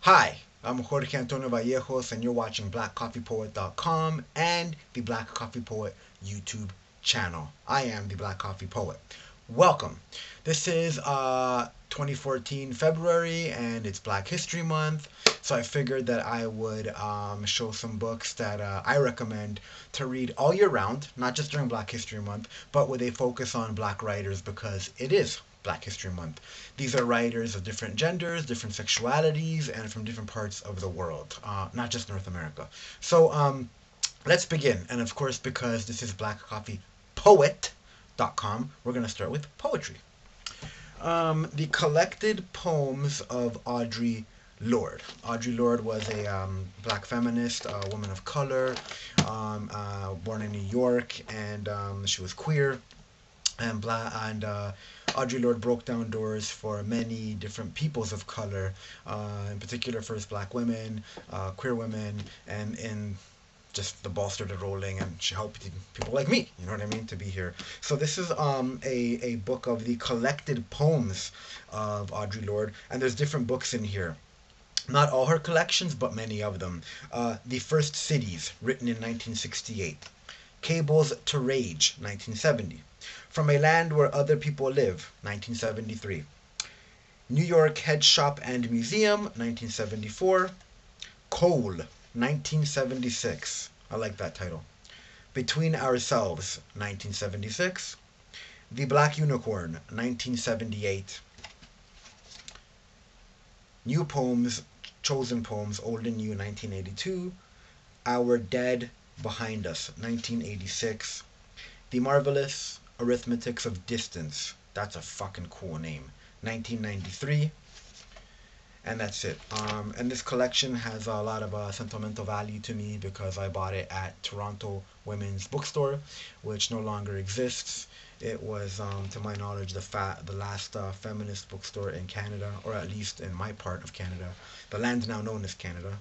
Hi, I'm Jorge Antonio Vallejos, and you're watching BlackCoffeePoet.com and the Black Coffee Poet YouTube channel. I am the Black Coffee Poet. Welcome. This is 2014 February, and it's Black History Month, so I figured that I would show some books that I recommend to read all year round, not just during Black History Month, but with a focus on Black writers because it is Black History Month. These are writers of different genders, different sexualities, and from different parts of the world, not just North America. So let's begin. And of course, because this is blackcoffeepoet.com, we're going to start with poetry. The collected poems of Audre Lorde. Audre Lorde was a black feminist, a woman of color, born in New York, and she was queer and Audre Lorde broke down doors for many different peoples of color, in particular first black women, queer women, and just the ball started rolling, and she helped people like me, you know what I mean, to be here. So this is a book of the collected poems of Audre Lorde, and there's different books in here. Not all her collections, but many of them. The First Cities, written in 1968. Cables to Rage, 1970. From a Land Where Other People Live, 1973. New York Head Shop and Museum, 1974. Coal, 1976. I like that title. Between Ourselves, 1976. The Black Unicorn, 1978. New Poems, Chosen Poems, Old and New, 1982. Our Dead Behind Us, 1986. The Marvelous Arithmetics of Distance. That's a fucking cool name. 1993. And that's it. And this collection has a lot of sentimental value to me because I bought it at Toronto Women's Bookstore, which no longer exists. It was, to my knowledge, the last feminist bookstore in Canada, or at least in my part of Canada. The land now known as Canada.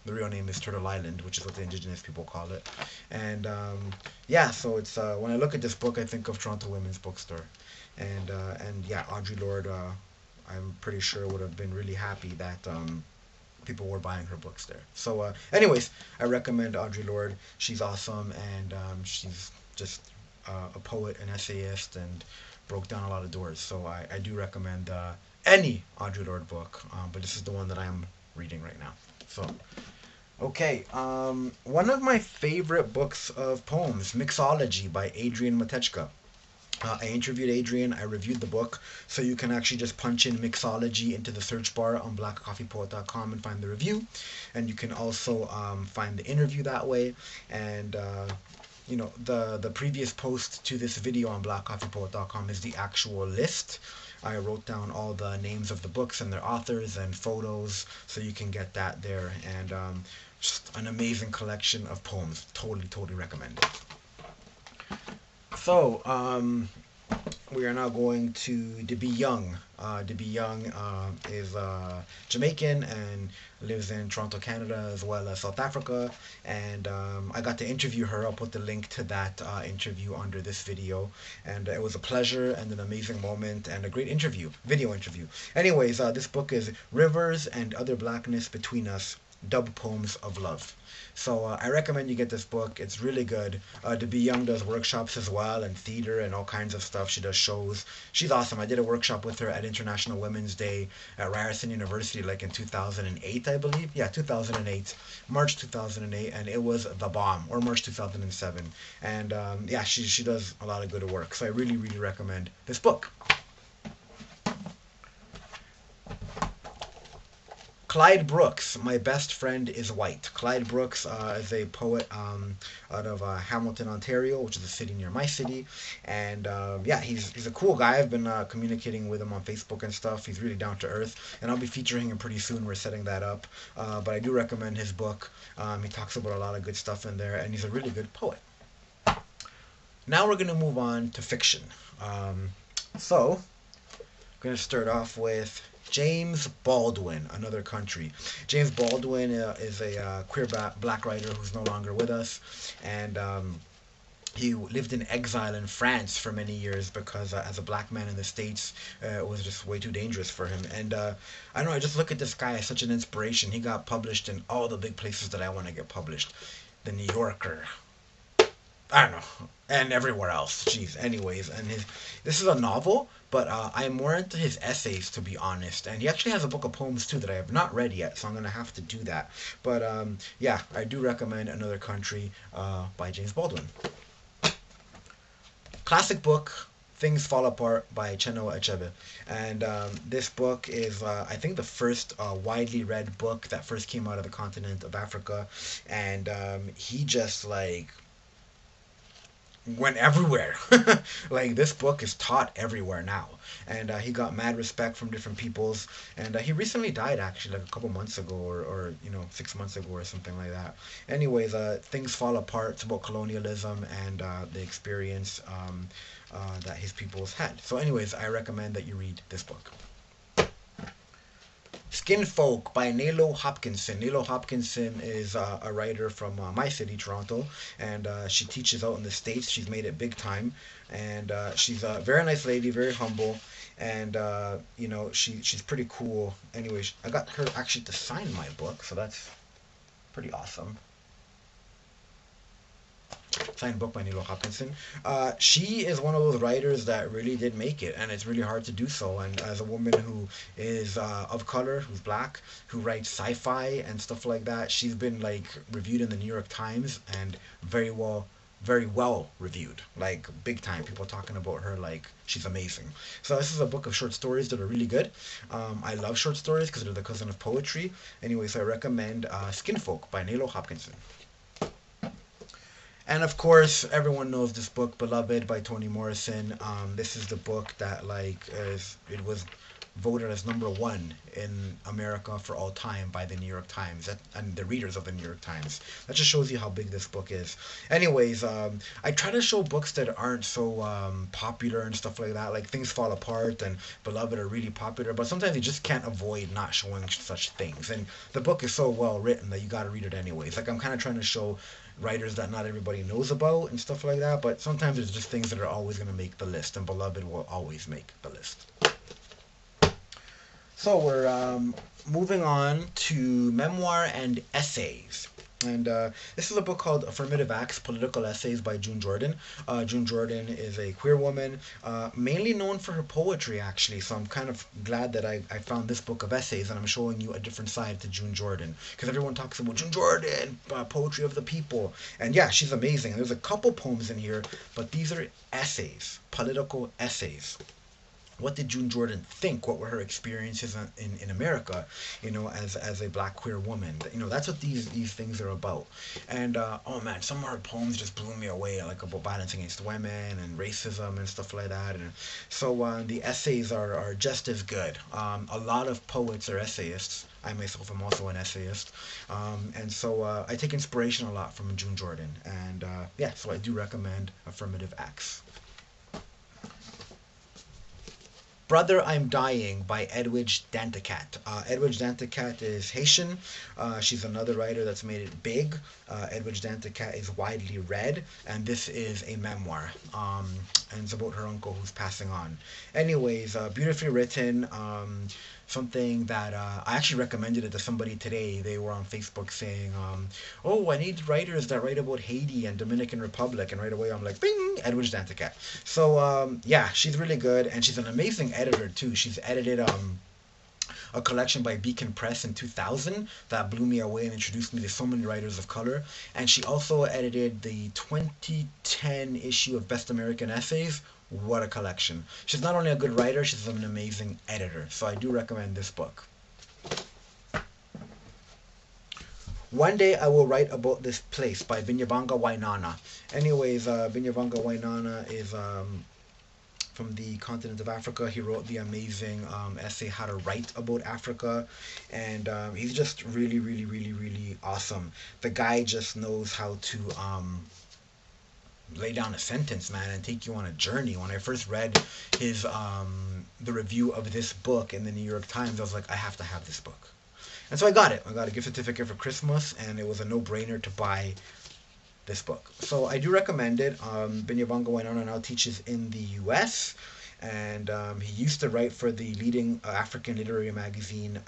The real name is Turtle Island, which is what the indigenous people call it. And yeah, so it's when I look at this book, I think of Toronto Women's Bookstore, and yeah, Audre Lorde. I'm pretty sure would have been really happy that people were buying her books there. So, anyways, I recommend Audre Lorde. She's awesome, and she's just a poet, an essayist, and broke down a lot of doors. So I do recommend any Audre Lorde book, but this is the one that I'm reading right now. So, okay, one of my favorite books of poems, Mixology by Adrian Matechka. I interviewed Adrian, I reviewed the book, so you can actually just punch in Mixology into the search bar on blackcoffeepoet.com and find the review. And you can also find the interview that way. And you know, the previous post to this video on blackcoffeepoet.com is the actual list. I wrote down all the names of the books and their authors and photos, so you can get that there. And just an amazing collection of poems. Totally recommend it. So, we are now going to DeBee Young. DeBee Young is Jamaican and lives in Toronto, Canada, as well as South Africa. And I got to interview her. I'll put the link to that interview under this video. And it was a pleasure and an amazing moment and a great interview, video interview. Anyways, this book is Rivers and Other Blackness Between Us, Dub Poems of Love. So I recommend you get this book. It's really good. DeBee Young does workshops as well, and theater and all kinds of stuff. She does shows. She's awesome. I did a workshop with her at International Women's Day at Ryerson University like in 2008, I believe. Yeah, 2008. March 2008, and it was the bomb. Or March 2007. And yeah, she does a lot of good work. So I really recommend this book. Clyde Brooks, My Best Friend is White. Clyde Brooks is a poet out of Hamilton, Ontario, which is a city near my city. And yeah, he's a cool guy. I've been communicating with him on Facebook and stuff. He's really down to earth. And I'll be featuring him pretty soon. We're setting that up. But I do recommend his book. He talks about a lot of good stuff in there. And he's a really good poet. Now we're going to move on to fiction. So, I'm going to start off with James Baldwin, Another Country. James Baldwin is a queer black writer who's no longer with us, and he lived in exile in France for many years because as a black man in the States, it was just way too dangerous for him. And I don't know, I just look at this guy as such an inspiration. He got published in all the big places that I want to get published. The New Yorker, I don't know, and everywhere else. Jeez. Anyways, and his this is a novel, but I'm more into his essays to be honest. And he actually has a book of poems too that I have not read yet, so I'm gonna have to do that. But yeah, I do recommend Another Country by James Baldwin. Classic book. Things Fall Apart by Chinua Achebe. And this book is, I think, the first widely read book that first came out of the continent of Africa. And he just, like, went everywhere. Like this book is taught everywhere now, and he got mad respect from different peoples. And he recently died actually, like a couple months ago, or 6 months ago or something like that. Anyways, Things Fall Apart. It's about colonialism and the experience that his peoples had. So, anyways, I recommend that you read this book. Skin Folk by Nalo Hopkinson. Nalo Hopkinson is a writer from my city, Toronto, and she teaches out in the States. She's made it big time, and she's a very nice lady, very humble, and she's pretty cool. Anyways, I got her actually to sign my book, so that's pretty awesome. Signed book by Nilo Hopkinson. She is one of those writers that really did make it, and it's really hard to do so. And as a woman who is of color, who's black, who writes sci-fi and stuff like that, she's been like reviewed in the New York Times and very well reviewed, like big time. People talking about her like she's amazing. So this is a book of short stories that are really good. I love short stories because they're the cousin of poetry. Anyways, I recommend Skin Folk by Nilo Hopkinson. And of course, everyone knows this book, Beloved by Toni Morrison. This is the book that it was voted as #1 in America for all time by the New York Times and the readers of the New York Times. That just shows you how big this book is. Anyways, I try to show books that aren't so popular and stuff like that. Like Things Fall Apart and Beloved are really popular, but sometimes you just can't avoid not showing such things. And the book is so well written that you got to read it anyways. Like I'm kind of trying to show writers that not everybody knows about and stuff like that, but sometimes it's just things that are always going to make the list, and Beloved will always make the list. So we're moving on to memoir and essays. And this is a book called Affirmative Acts, Political Essays by June Jordan. June Jordan is a queer woman, mainly known for her poetry, actually. So I'm kind of glad that I found this book of essays, and I'm showing you a different side to June Jordan. Because everyone talks about June Jordan, poetry of the people. And yeah, she's amazing. There's a couple poems in here, but these are essays, political essays. What did June Jordan think? What were her experiences in America, as a black queer woman? That's what these things are about. And oh man, some of her poems just blew me away, like about violence against women and racism and stuff like that. And so the essays are just as good. A lot of poets are essayists. I myself am also an essayist, and so I take inspiration a lot from June Jordan. And yeah, so I do recommend Affirmative Acts. Brother, I'm Dying by Edwidge Danticat. Edwidge Danticat is Haitian. She's another writer that's made it big. Edwidge Danticat is widely read, and this is a memoir. And it's about her uncle who's passing on. Anyways, beautifully written. Something that I actually recommended it to somebody today. They were on Facebook saying, oh, I need writers that write about Haiti and Dominican Republic. And right away I'm like, bing, Edwidge Danticat. So yeah, she's really good, and she's an amazing editor too. She's edited a collection by Beacon Press in 2000 that blew me away and introduced me to so many writers of color. And she also edited the 2010 issue of Best American Essays. What a collection. She's not only a good writer, she's an amazing editor. So I do recommend this book. One Day I Will Write About This Place by Binyavanga Wainaina. Anyways, Binyavanga Wainaina is from the continent of Africa. He wrote the amazing essay How to Write About Africa, and he's just really, really, really, really awesome. The guy just knows how to lay down a sentence, man, and take you on a journey. When I first read his the review of this book in the New York Times, I was like, I have to have this book. And so I got it. I got a gift certificate for Christmas, and it was a no-brainer to buy this book. So I do recommend it. Binyavanga Wainaina now teaches in the U.S., and he used to write for the leading African literary magazine,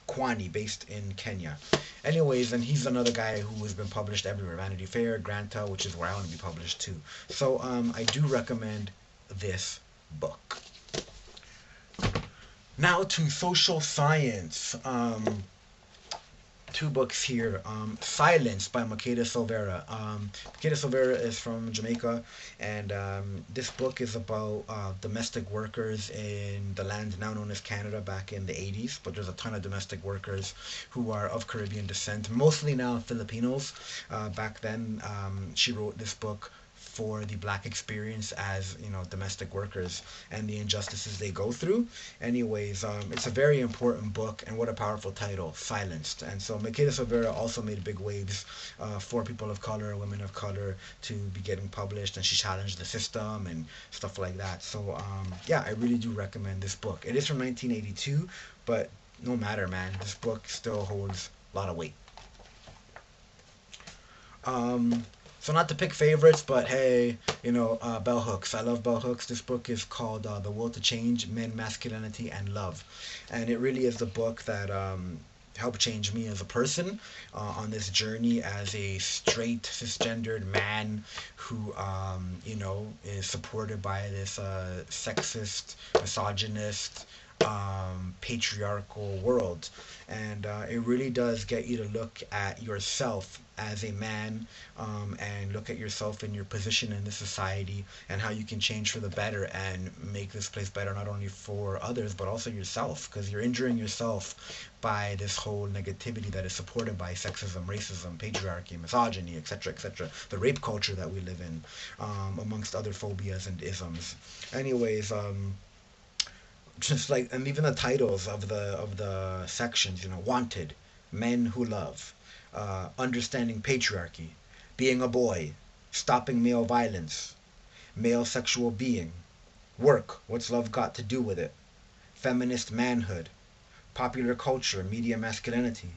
Kwani, based in Kenya. Anyways, and he's another guy who has been published everywhere, Vanity Fair, Granta, which is where I want to be published too. So I do recommend this book. Now to social science. Two books here. Silence by Makeda Silvera. Makeda Silvera is from Jamaica, and this book is about domestic workers in the land now known as Canada back in the 80s. But there's a ton of domestic workers who are of Caribbean descent, mostly now Filipinos. Back then, she wrote this book for the black experience as, you know, domestic workers and the injustices they go through. Anyways, it's a very important book, and what a powerful title, Silenced. And so Makeda Silvera also made big waves for people of color, women of color, to be getting published, and she challenged the system and stuff like that. So yeah, I really do recommend this book. It is from 1982, but no matter, man, this book still holds a lot of weight. So not to pick favorites, but hey, you know, bell hooks. I love bell hooks. This book is called The Will to Change, Men, Masculinity, and Love. And it really is the book that helped change me as a person on this journey as a straight, cisgendered man who, you know, is supported by this sexist, misogynist, patriarchal world. And it really does get you to look at yourself as a man, and look at yourself and your position in the society and how you can change for the better and make this place better, not only for others but also yourself, because you're injuring yourself by this whole negativity that is supported by sexism, racism, patriarchy, misogyny, etc., the rape culture that we live in, amongst other phobias and isms. Anyways, just like, and even the titles of the sections, you know, Wanted, Men Who Love, Understanding Patriarchy, Being a Boy, Stopping Male Violence, Male Sexual Being, Work, What's Love Got to Do with It, Feminist Manhood, Popular Culture, Media Masculinity,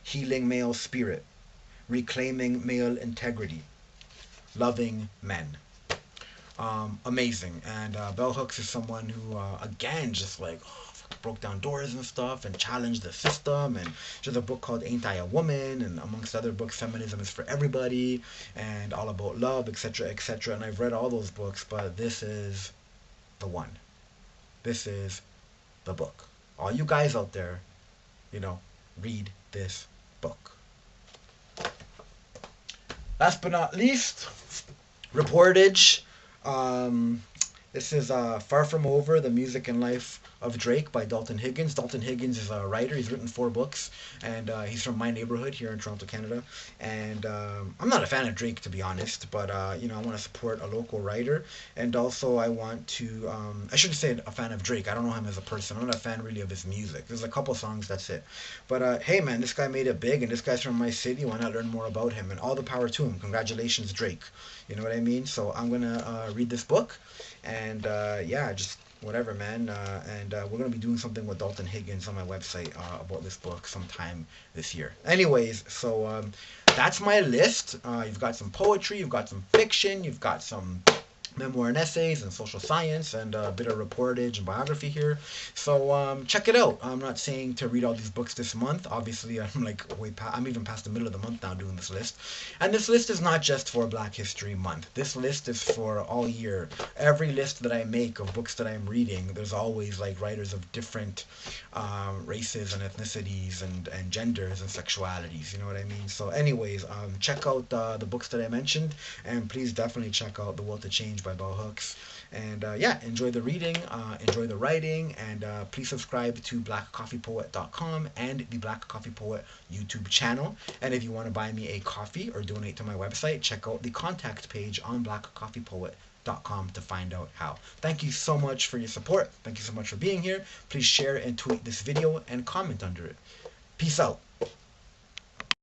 Healing Male Spirit, Reclaiming Male Integrity, Loving Men. Amazing. And bell hooks is someone who, again, just like broke down doors and stuff and challenged the system. And she has a book called Ain't I a Woman, and amongst other books, Feminism is for Everybody and All About Love, etc. And I've read all those books, but this is the one. This is the book. All you guys out there, you know, read this book. Last but not least, Reportage. This is Far From Over, The Music and Life of Drake by Dalton Higgins. Dalton Higgins is a writer. He's written 4 books, and he's from my neighborhood here in Toronto, Canada. And I'm not a fan of Drake, to be honest, but you know, I want to support a local writer, and also I want to. I shouldn't say a fan of Drake. I don't know him as a person. I'm not a fan really of his music. There's a couple songs, that's it. But hey, man, this guy made it big, and this guy's from my city. Why not learn more about him? And all the power to him. Congratulations, Drake. You know what I mean? So I'm gonna read this book, and yeah, just whatever, man. And we're gonna be doing something with Dalton Higgins on my website about this book sometime this year. Anyways, so that's my list. You've got some poetry, you've got some fiction, you've got some memoir and essays and social science and a bit of reportage and biography here. So check it out. I'm not saying to read all these books this month. Obviously, I'm like I'm even past the middle of the month now doing this list. And this list is not just for Black History Month. This list is for all year. Every list that I make of books that I'm reading, there's always like writers of different races and ethnicities and genders and sexualities. You know what I mean? So anyways, check out the books that I mentioned, and please definitely check out The Will to Change by Bell Hooks. And yeah, enjoy the reading, enjoy the writing, and please subscribe to blackcoffeepoet.com and the Black Coffee Poet YouTube channel. And if you want to buy me a coffee or donate to my website, check out the contact page on blackcoffeepoet.com to find out how. Thank you so much for your support. Thank you so much for being here. Please share and tweet this video and comment under it. Peace out.